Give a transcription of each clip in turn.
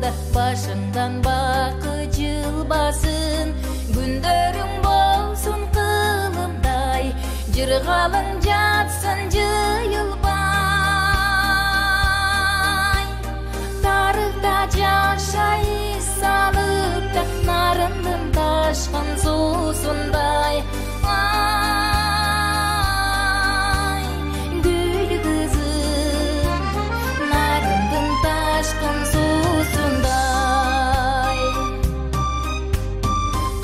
да башыңдан бақы жылбасын, күндөрүң болсун кылымдай, жыргалың жатсын жыйылбай. Тарыхта жашай салып да нарындын ташкын суусундай. Гүл кызым, нарындын ташкын суусундай.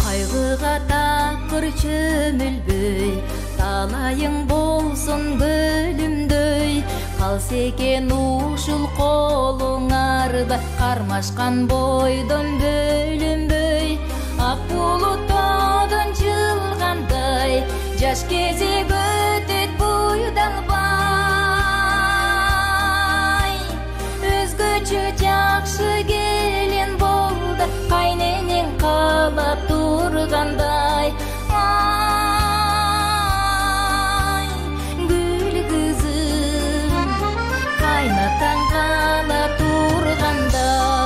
Кайгыга такыр чөмүлбөй, талайың болсун бөлүмдөй. Калса экен ушул колуңарда, кармашкан бойдон бөлүнбөй. Ак булуттан жылгандай, жаш кезек өтөт буйдалбай. Өзгөчө жакшы келин болду, кайненең каалап тургандай. Гүл кызым, кайнатаң каалап тургандай.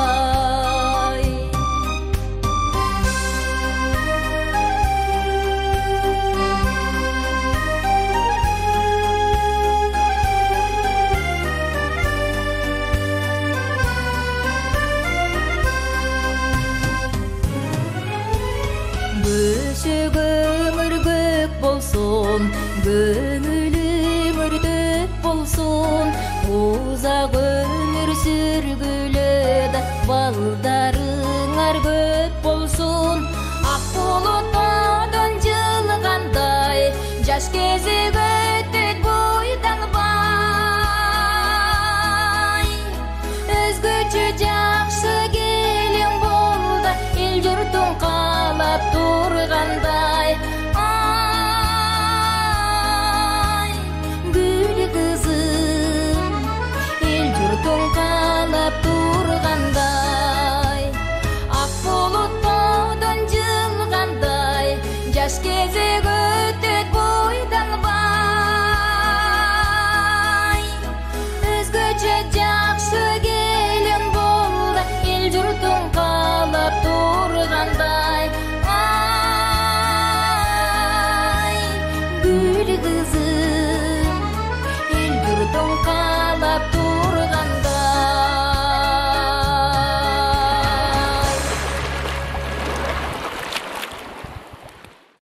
Бөшөк өмүр көк болсун, көңүлүң өрдөк болсун. Узак өмүр сүргүлө да балдарыңар